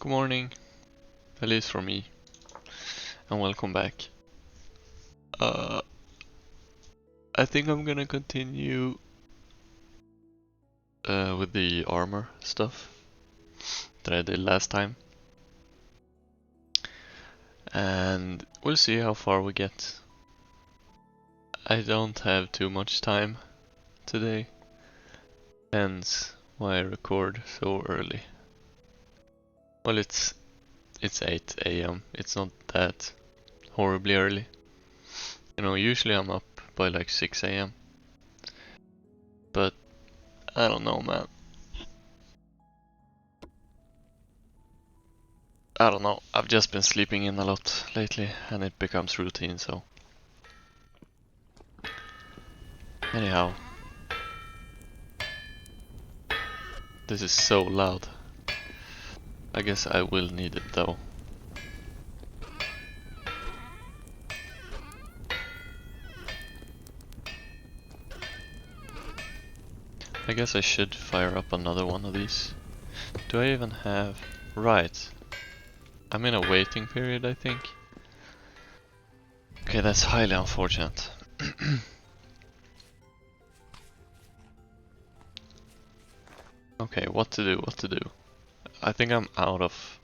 Good morning, at least for me, and welcome back. Uh, I think I'm gonna continue with the armor stuff that I did last time, and we'll see how far we get. I don't have too much time today, hence why I record so early. Well, it's 8 a.m. It's not that horribly early. You know, usually I'm up by like 6 a.m. But I don't know, man. I don't know, I've just been sleeping in a lot lately and it becomes routine, so. Anyhow. This is so loud. I guess I will need it though. I guess I should fire up another one of these. Do I even have... Right. I'm in a waiting period, I think. Okay, that's highly unfortunate. Okay, what to do? I think I'm out of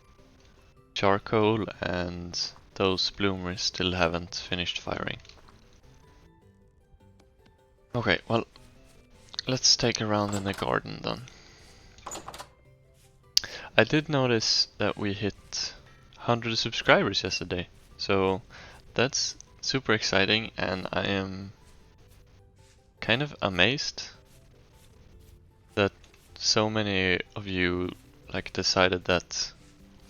charcoal and those bloomers still haven't finished firing. Okay, well, let's take a round in the garden then. I did notice that we hit 100 subscribers yesterday, so that's super exciting and I am kind of amazed that so many of you like decided that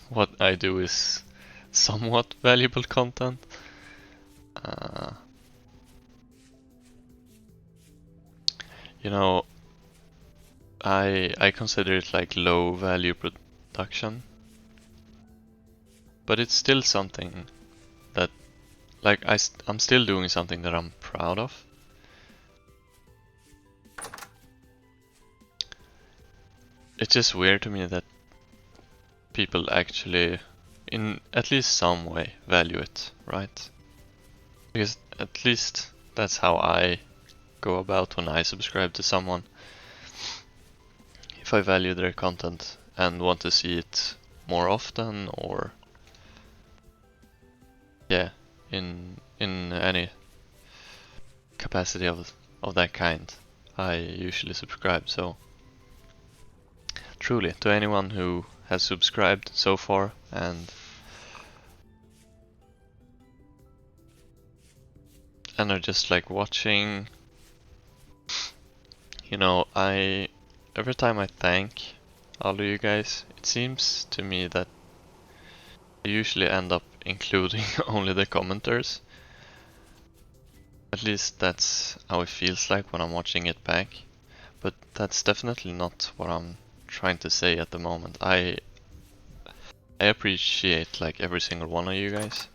what I do is somewhat valuable content. You know, I consider it like low value production, but it's still something that like I'm still doing something that I'm proud of. It's just weird to me that people actually, in at least some way, value it, right? Because at least that's how I go about when I subscribe to someone. If I value their content and want to see it more often, or yeah, in any capacity of that kind, I usually subscribe. So truly, to anyone who has subscribed so far and are just like watching, you know, every time I thank all of you guys, it seems to me that I usually end up including only the commenters. At least that's how it feels like when I'm watching it back. But that's definitely not what I'm trying to say at the moment. I appreciate like every single one of you guys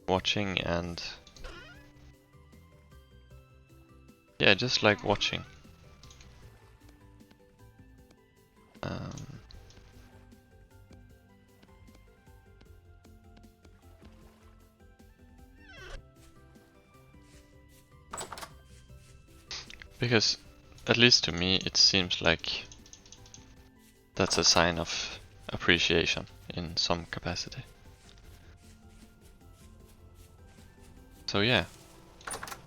watching and yeah, just like watching. Um, because at least to me it seems like that's a sign of appreciation in some capacity. So yeah,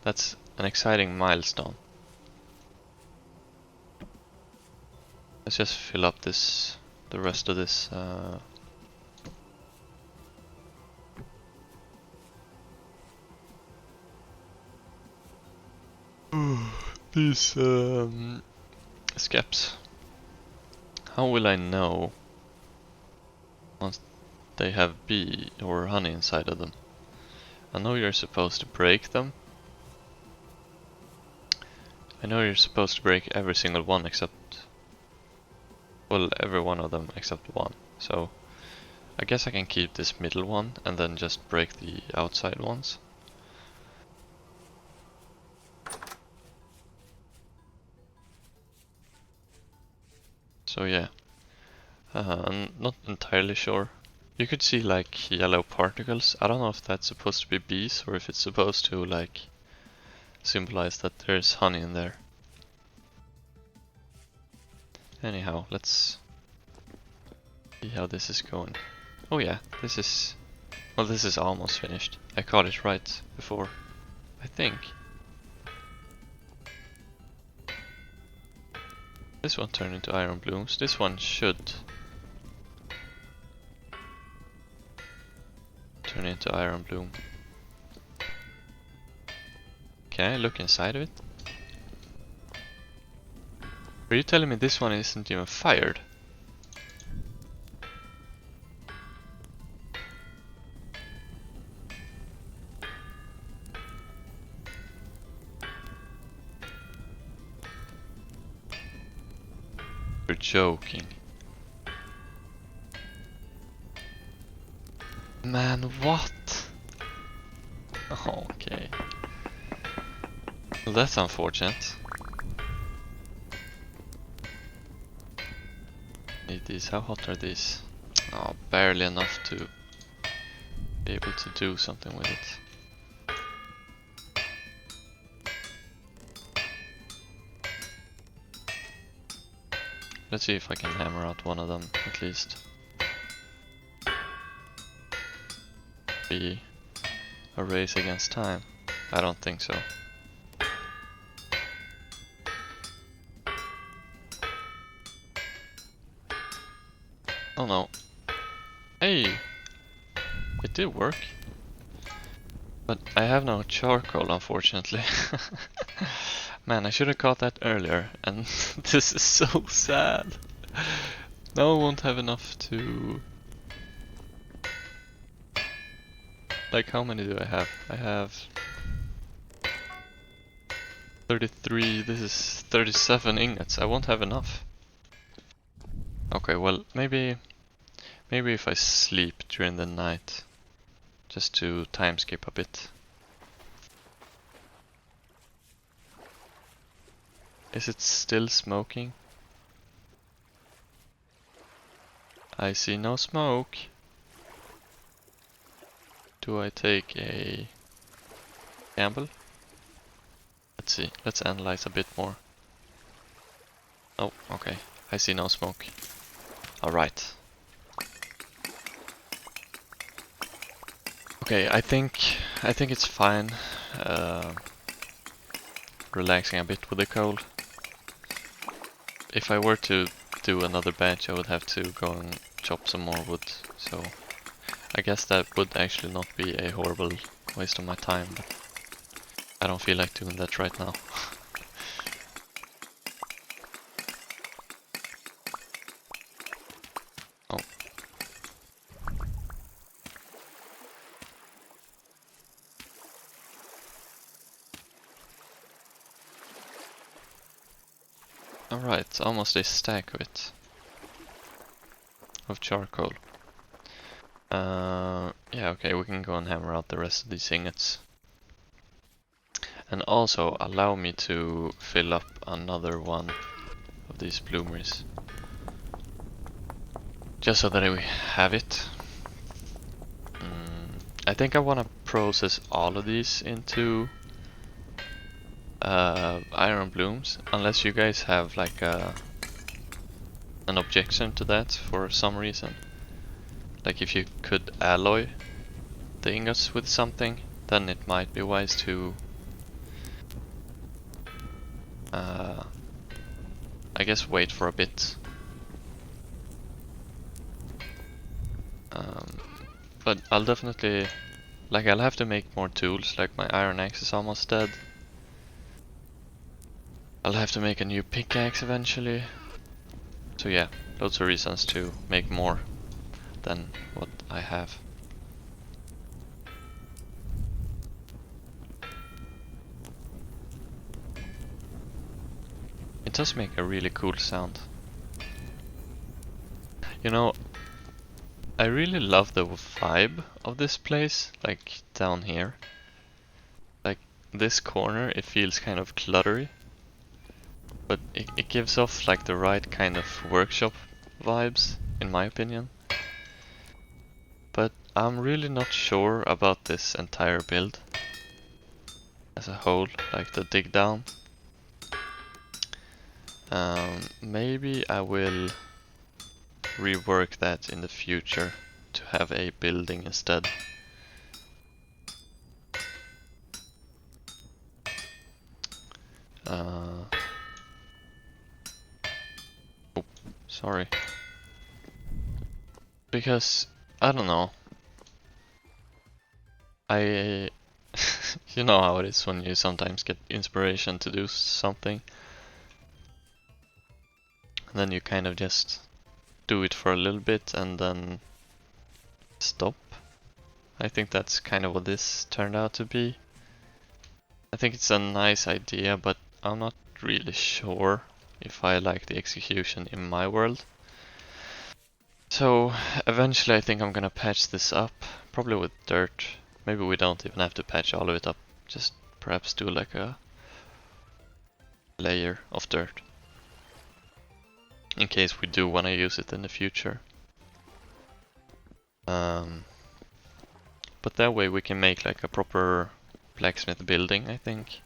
that's an exciting milestone. Let's just fill up the rest of this. These skeps. How will I know once they have bee or honey inside of them? I know you're supposed to break them. I know you're supposed to break every single one except... well, every one of them except one. So I guess I can keep this middle one and then just break the outside ones. So yeah, Not entirely sure. You could see like yellow particles. I don't know if that's supposed to be bees or if it's supposed to like symbolize that there's honey in there. Anyhow, let's see how this is going. Oh yeah, this is... well, this is almost finished. I caught it right before, I think. This one turned into iron blooms. This one should turn into iron bloom. Can I look inside of it? Are you telling me this one isn't even fired? You're joking. Man, what? Okay. Well, that's unfortunate. Need these. How hot are these? Oh, barely enough to be able to do something with it. Let's see if I can hammer out one of them at least. Be a race against time? I don't think so. Oh no. Hey! It did work. But I have no charcoal, unfortunately. Man, I should have caught that earlier, and this is so sad. Now I won't have enough to... like, how many do I have? I have 33, this is 37 ingots. I won't have enough. Okay, well, maybe if I sleep during the night, just to time skip a bit. Is it still smoking? I see no smoke. Do I take a gamble? Let's see, let's analyze a bit more. Oh, okay, I see no smoke. Alright. Okay, I think it's fine. Relaxing a bit with the coal. If I were to do another batch, I would have to go and chop some more wood, so I guess that would actually not be a horrible waste of my time, but I don't feel like doing that right now. Oh. Alright, almost a stack of it. Of charcoal. Yeah, okay, we can go and hammer out the rest of these ingots. And also allow me to fill up another one of these bloomeries. Just so that we have it. I think I want to process all of these into iron blooms, unless you guys have like an objection to that for some reason. Like if you could alloy the ingots with something, then it might be wise to I guess wait for a bit. But I'll definitely, like, I'll have to make more tools, like my iron axe is almost dead. I'll have to make a new pickaxe eventually. So yeah, loads of reasons to make more than what I have. It does make a really cool sound. You know, I really love the vibe of this place, like down here. Like this corner, it feels kind of cluttery, but it gives off like the right kind of workshop vibes. in my opinion. But I'm really not sure about this entire build as a whole, like the dig down. Maybe I will rework that in the future to have a building instead. Oh, sorry. Because, I don't know. You know how it is when you sometimes get inspiration to do something. And then you kind of just do it for a little bit and then stop. I think that's kind of what this turned out to be. I think it's a nice idea, but I'm not really sure if I like the execution in my world. So eventually I think I'm gonna patch this up, probably with dirt. Maybe we don't even have to patch all of it up, just perhaps do like a layer of dirt. In case we do want to use it in the future. But that way we can make like a proper blacksmith building, I think.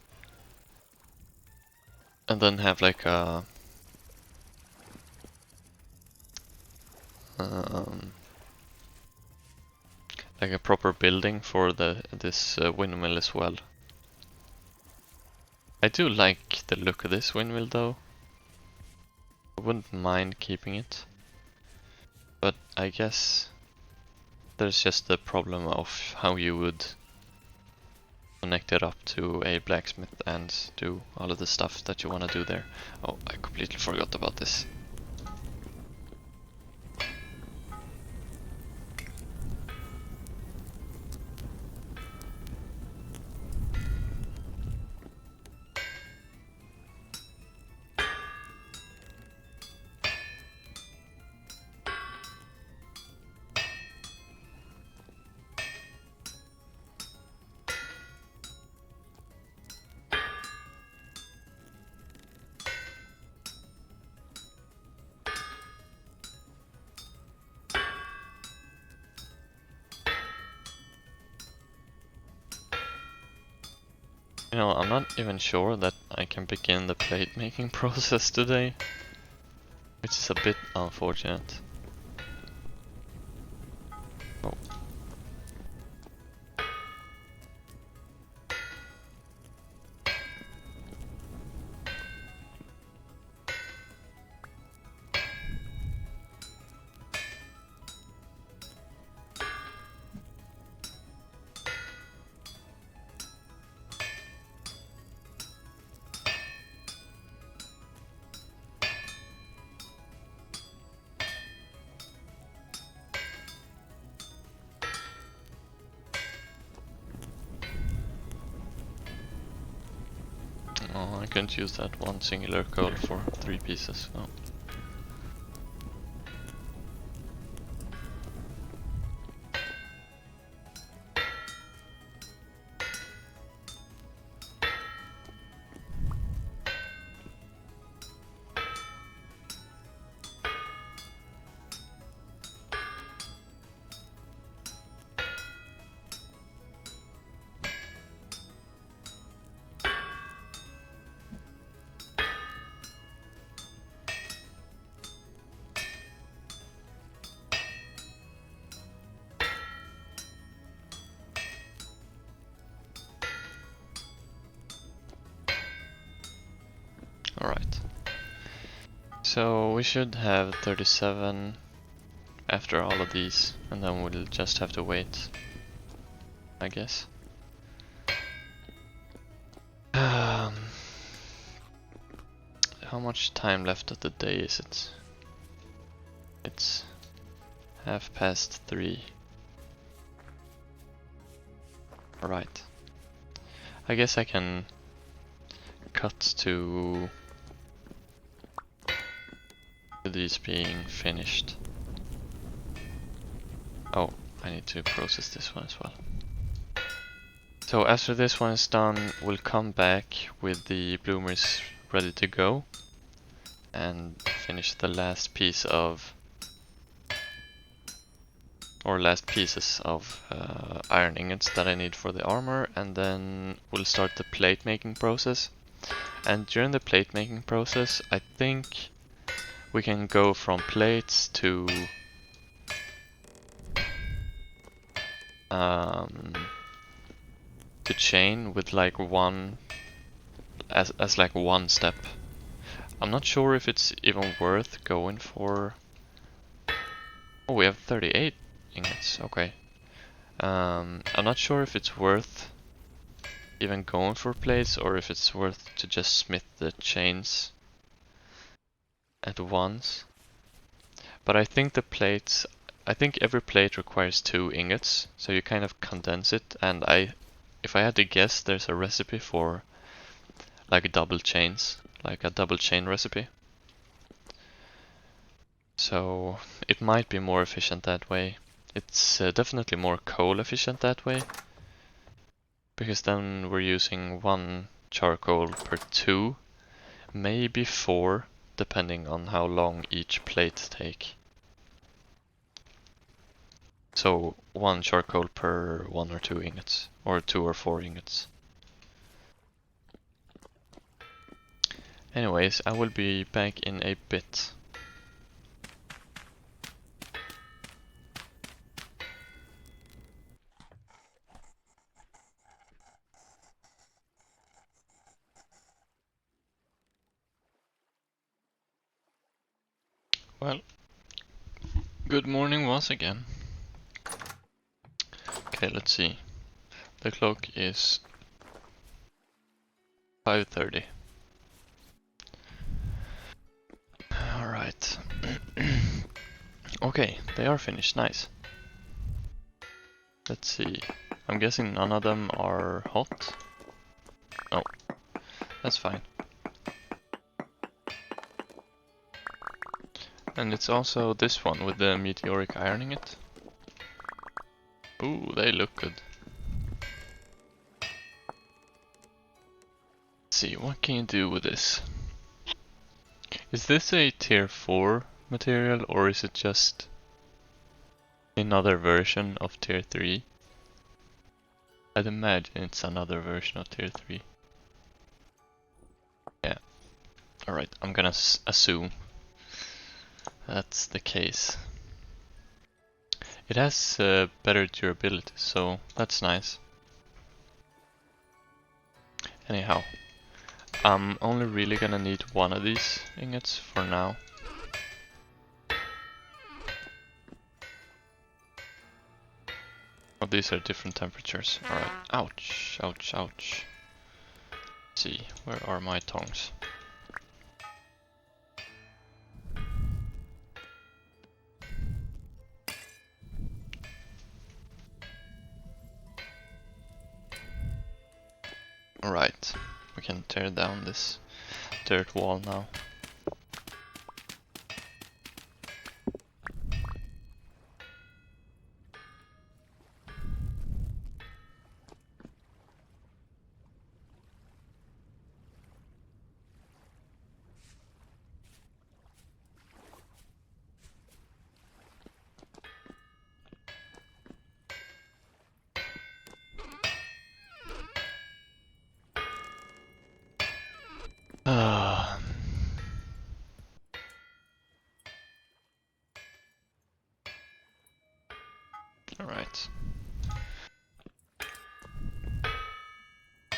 And then have like a proper building for this windmill as well. I do like the look of this windmill though. I wouldn't mind keeping it. But I guess there's just the problem of how you would connect it up to a blacksmith and do all of the stuff that you want to do there. Oh, I completely forgot about this. You know, I'm not even sure that I can begin the plate making process today, which is a bit unfortunate. Oh. Oh, I couldn't use that one singular code for 3 pieces. Oh. Alright. So we should have 37 after all of these, and then we'll just have to wait, I guess. How much time left of the day is it? It's 3:30. Alright. I guess I can cut to these being finished. Oh, I need to process this one as well. So after this one is done, we'll come back with the bloomers ready to go and finish the last piece of or last pieces of iron ingots that I need for the armor, and then we'll start the plate making process. And during the plate making process, I think we can go from plates to chain with like one as like one step. I'm not sure if it's even worth going for. Oh, we have 38 ingots. Okay. I'm not sure if it's worth even going for plates or if it's worth to just smith the chains at once. But I think the plates, I think every plate requires 2 ingots, so you kind of condense it, and if I had to guess, there's a recipe for like double chains, like a double chain recipe. So it might be more efficient that way. It's definitely more coal efficient that way, because then we're using 1 charcoal per 2, maybe 4, depending on how long each plate take. So 1 charcoal per 1 or 2 ingots, or 2 or 4 ingots. Anyways, I will be back in a bit. Well, good morning once again. Okay, let's see. The clock is 5:30. Alright. Okay, they are finished, nice. Let's see. I'm guessing none of them are hot. Oh, that's fine. And it's also this one with the meteoric ironing it. Ooh, they look good. Let's see, what can you do with this? Is this a tier 4 material or is it just another version of tier 3? I'd imagine it's another version of tier 3. Yeah. Alright, I'm gonna assume that's the case. It has better durability, so that's nice. Anyhow, I'm only really gonna need 1 of these ingots for now. Oh, these are different temperatures. Alright. Ouch, ouch, ouch. Let's see, where are my tongs? Alright, we can tear down this dirt wall now. Alright.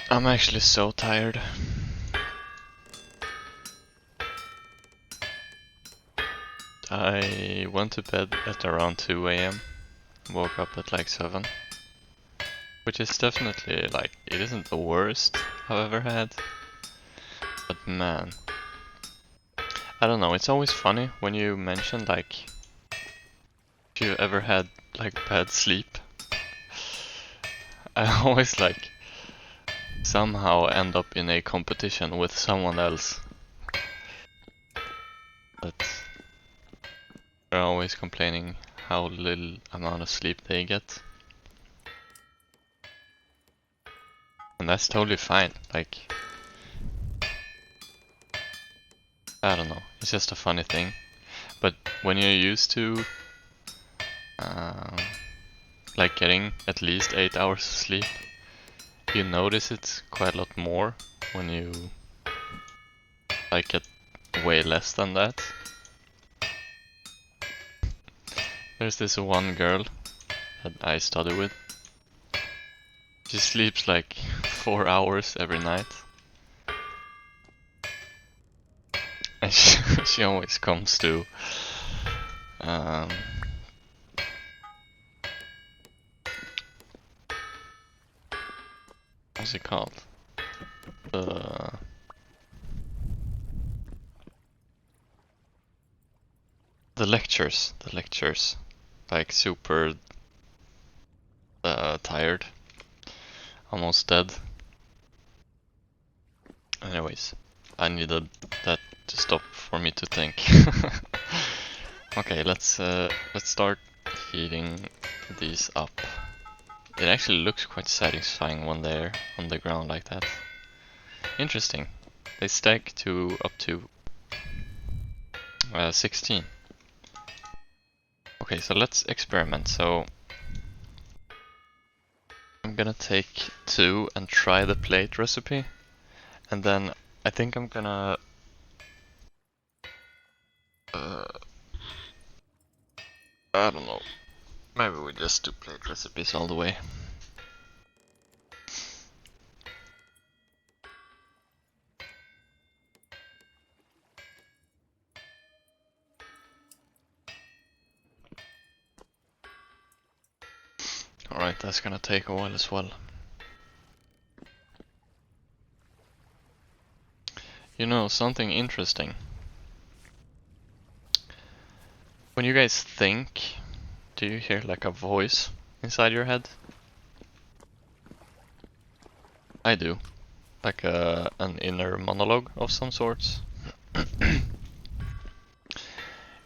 I'm actually so tired. I went to bed at around 2 AM, woke up at like 7. Which is definitely like, it isn't the worst I've ever had. But man, I don't know, it's always funny when you mention like, if you ever had like bad sleep. I always like somehow end up in a competition with someone else. But they're always complaining how little amount of sleep they get. And that's totally fine, like, I don't know, it's just a funny thing. But when you're used to like getting at least 8 hours of sleep, you notice it quite a lot more when you like get way less than that. There's this one girl that I study with. She sleeps like 4 hours every night. And she always comes to what's it called? The lectures. Like super tired. Almost dead. Anyways, I needed that to stop for me to think. Okay, let's start heating these up. It actually looks quite satisfying when they're on the ground like that. Interesting. They stack to up to 16. Okay, so let's experiment. So I'm gonna take 2 and try the plate recipe, and then I think I'm gonna I don't know. Maybe we just do plate recipes all the way. Alright, that's gonna take a while as well. You know, something interesting. When you guys think, do you hear like a voice inside your head? I do. Like an inner monologue of some sorts.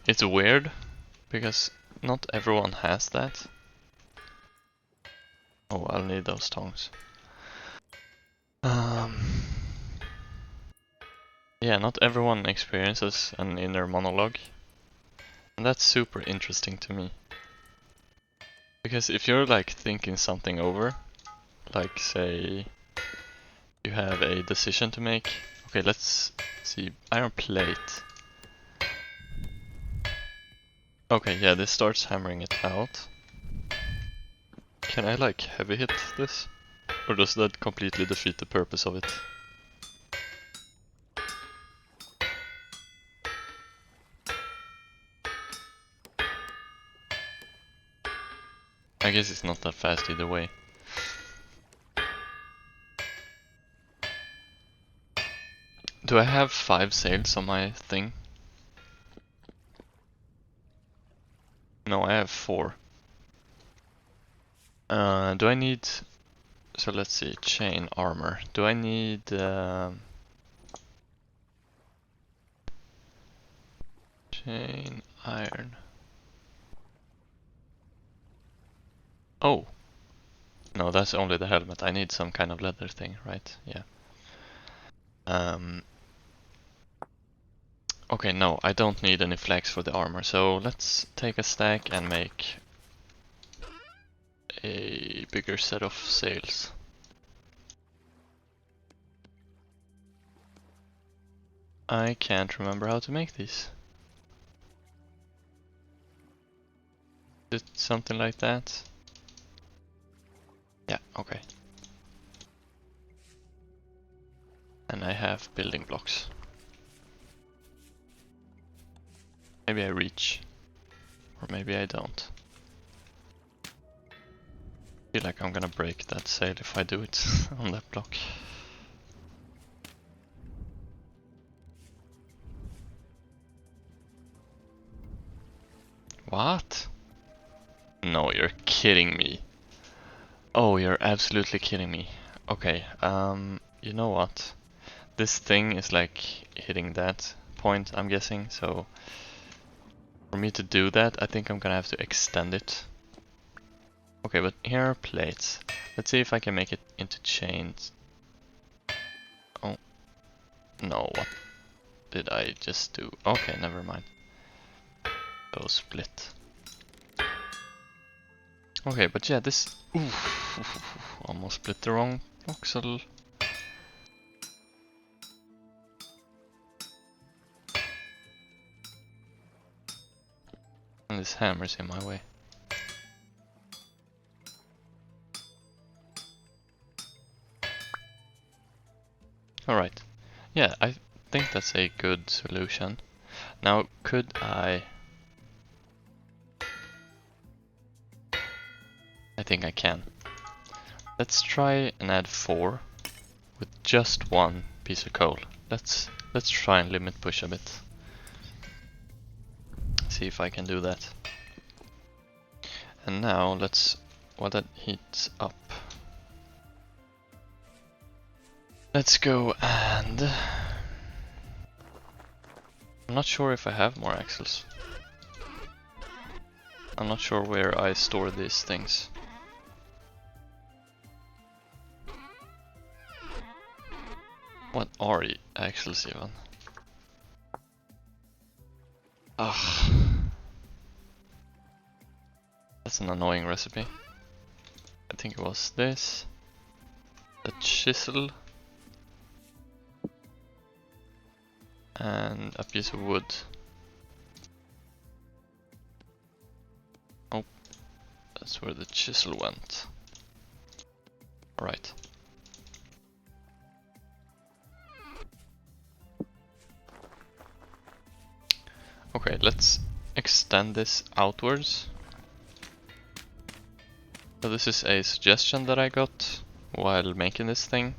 It's weird, because not everyone has that. Oh, I'll need those tongs. Yeah, not everyone experiences an inner monologue. And that's super interesting to me. Because if you're like thinking something over, like say you have a decision to make. Okay, let's see. Iron plate. Okay, yeah, this starts hammering it out. Can I like heavy hit this? Or does that completely defeat the purpose of it? I guess it's not that fast either way. Do I have 5 sails on my thing? No, I have 4. Do I need... So let's see, chain armor. Do I need... chain iron. Oh! No, that's only the helmet. I need some kind of leather thing, right? Yeah. Okay, no, I don't need any flax for the armor, so let's take a stack and make a bigger set of sails. I can't remember how to make these. Is it something like that? Yeah, okay. And I have building blocks. Maybe I reach. Or maybe I don't. I feel like I'm gonna break that sail if I do it on that block. What? No, you're kidding me. Oh, you're absolutely kidding me. Okay, you know what? This thing is like hitting that point, I'm guessing, so for me to do that, I think I'm gonna have to extend it. Okay, but here are plates. Let's see if I can make it into chains. Oh, no, what did I just do? Okay, never mind. Go split. Okay, but yeah, this... almost split the wrong voxel. And this hammer's in my way. Alright. Yeah, I think that's a good solution. Now, could I think I can. Let's try and add 4 with just one piece of coal. Let's try and limit push a bit. See if I can do that. And now while that heats up, let's go and... I'm not sure if I have more axles. I'm not sure where I store these things. What are the axles even? Ugh. That's an annoying recipe. I think it was this. A chisel. And a piece of wood. Oh, that's where the chisel went. Alright. Okay, let's extend this outwards. So this is a suggestion that I got while making this thing.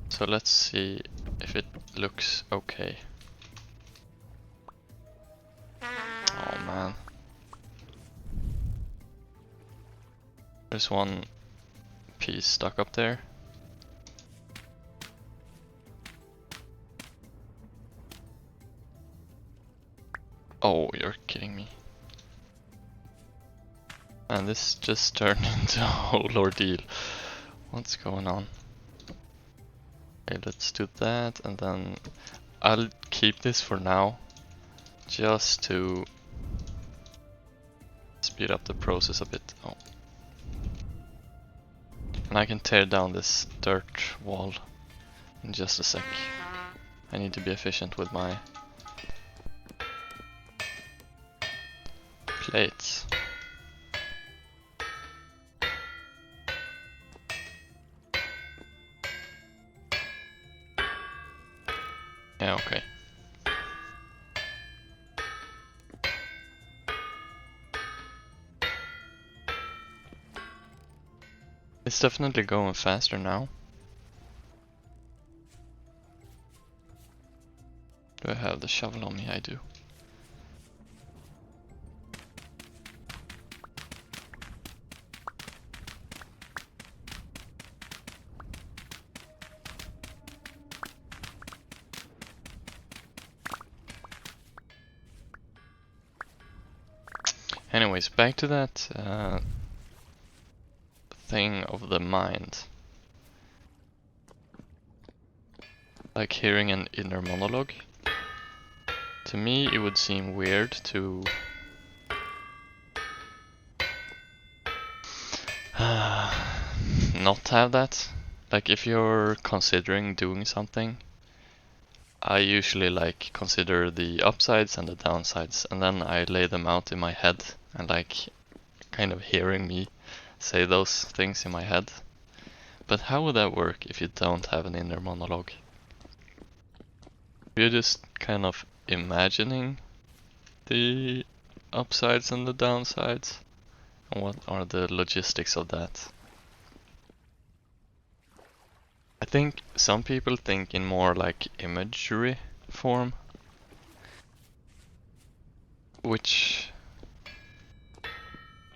So let's see if it looks okay. Oh man. There's one piece stuck up there. Oh, you're kidding me. And this just turned into a whole ordeal. What's going on? Okay, let's do that, and then I'll keep this for now, just to speed up the process a bit. Oh. And I can tear down this dirt wall in just a sec. I need to be efficient with my plates. Yeah, okay. It's definitely going faster now. Do I have the shovel on me? I do. Anyways, back to that thing of the mind. Like hearing an inner monologue. To me, it would seem weird to not have that. Like if you're considering doing something, I usually like consider the upsides and the downsides, and then I lay them out in my head and like kind of hearing me say those things in my head. But how would that work if you don't have an inner monologue? You're just kind of imagining the upsides and the downsides? And what are the logistics of that? I think some people think in more like imagery form, which,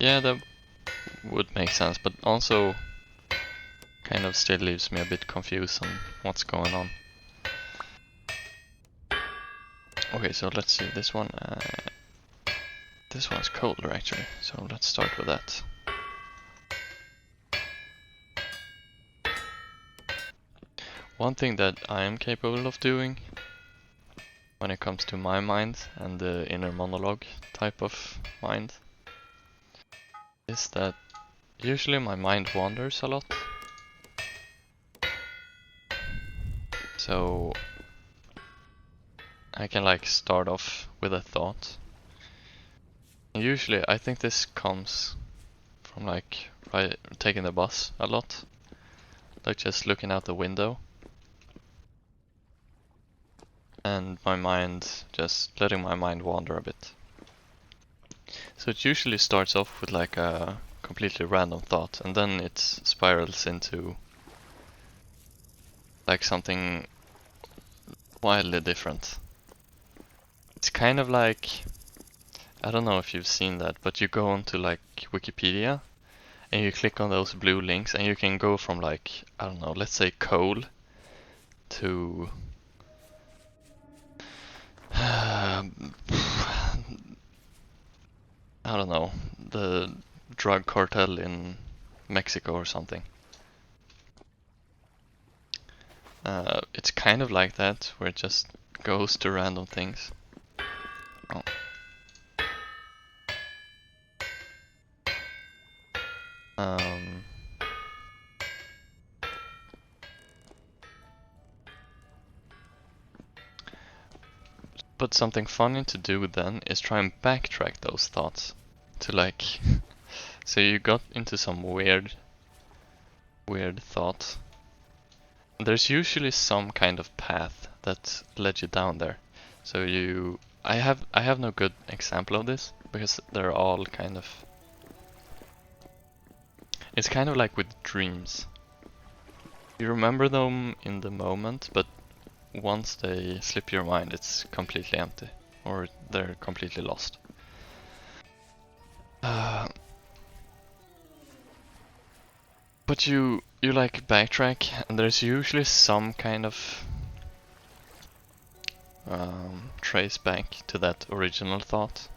yeah, that would make sense, but also kind of still leaves me a bit confused on what's going on. Okay, so let's see, this one, this one's colder actually, so let's start with that. One thing that I am capable of doing when it comes to my mind and the inner monologue type of mind is that usually my mind wanders a lot. So I can like start off with a thought. And usually I think this comes from like taking the bus a lot. Like just looking out the window. And my mind, just letting my mind wander a bit. So it usually starts off with like a completely random thought, and then it spirals into like something wildly different. It's kind of like, I don't know if you've seen that, but you go onto like Wikipedia and you click on those blue links and you can go from like, I don't know, let's say coal to I don't know, the drug cartel in Mexico or something. It's kind of like that, where it just goes to random things. Oh. But something funny to do then is try and backtrack those thoughts to like so you got into some weird thought. There's usually some kind of path that led you down there. So I have no good example of this because they're all kind of, it's kind of like with dreams. You remember them in the moment, but once they slip your mind, it's completely empty, or they're completely lost. But you like backtrack, and there's usually some kind of trace back to that original thought.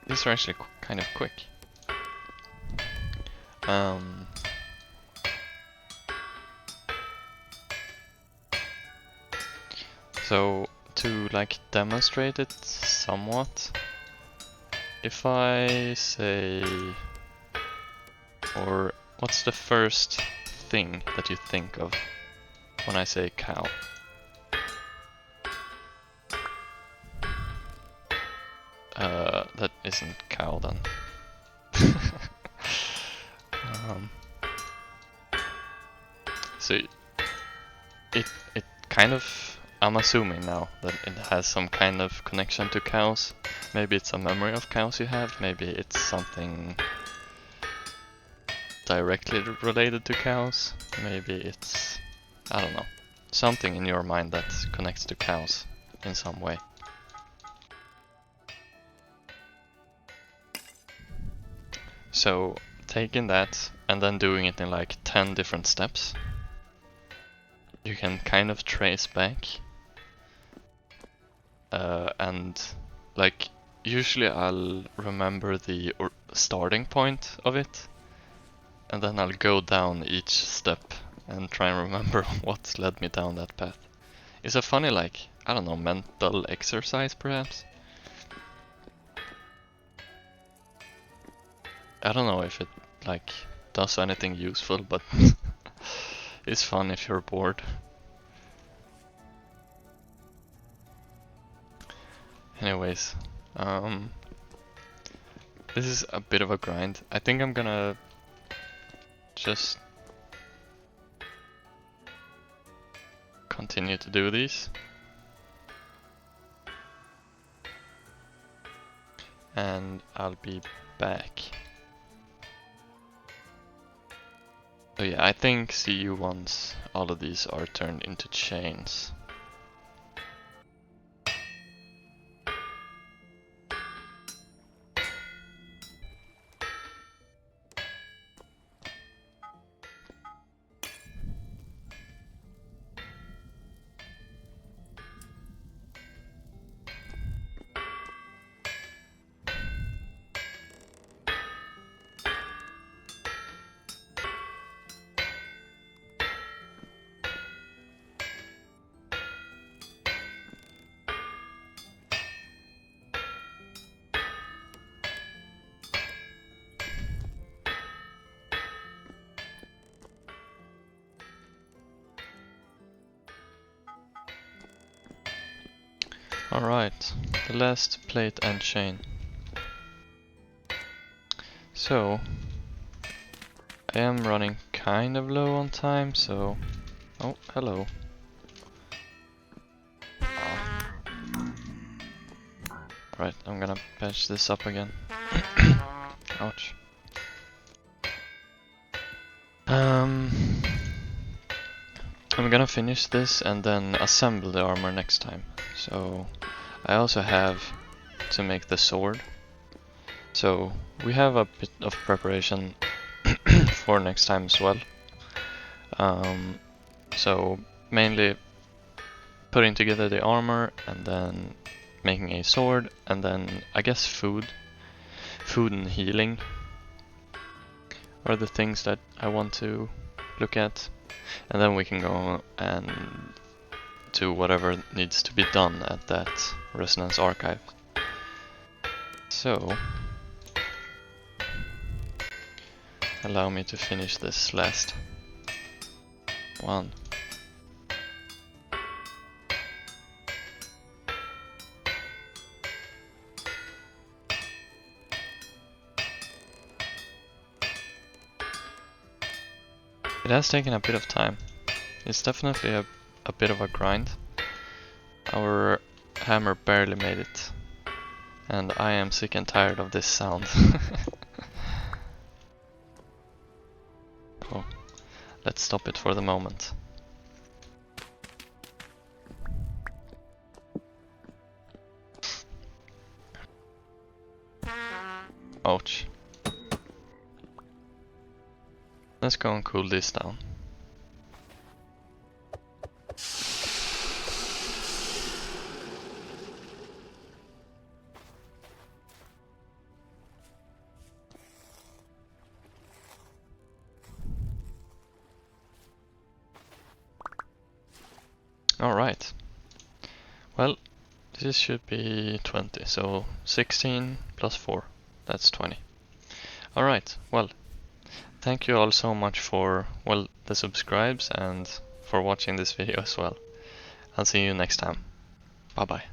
These are actually kind of quick. So to like demonstrate it somewhat, if I say, or what's the first thing that you think of when I say cow? That isn't cow then. So it kind of, I'm assuming now that it has some kind of connection to cows. Maybe it's a memory of cows you have, maybe it's something directly related to cows, maybe it's, I don't know, something in your mind that connects to cows in some way. So taking that and then doing it in like 10 different steps, you can kind of trace back. And like usually I'll remember the starting point of it, and then I'll go down each step and try and remember what led me down that path. It's a funny, like, I don't know, mental exercise perhaps? I don't know if it like does anything useful, but it's fun if you're bored. Anyways, this is a bit of a grind. I think I'm gonna just continue to do these. And I'll be back. So yeah, I think see you once all of these are turned into chains. Alright, the last plate and chain. So, I am running kind of low on time, so... Oh, hello. Right, I'm gonna patch this up again. Ouch. I'm gonna finish this and then assemble the armor next time. So I also have to make the sword. So we have a bit of preparation for next time as well. So mainly putting together the armor and then making a sword and then I guess food and healing are the things that I want to look at, and then we can go and do whatever needs to be done at that Resonance Archive. So, allow me to finish this last one. It has taken a bit of time. It's definitely a bit of a grind. Our hammer barely made it. And I am sick and tired of this sound. Oh, let's stop it for the moment. Ouch. Let's go and cool this down. Alright. Well, this should be 20, so 16 plus 4, that's 20. Alright, well, thank you all so much for, well, the subscribes and for watching this video as well. I'll see you next time. Bye bye.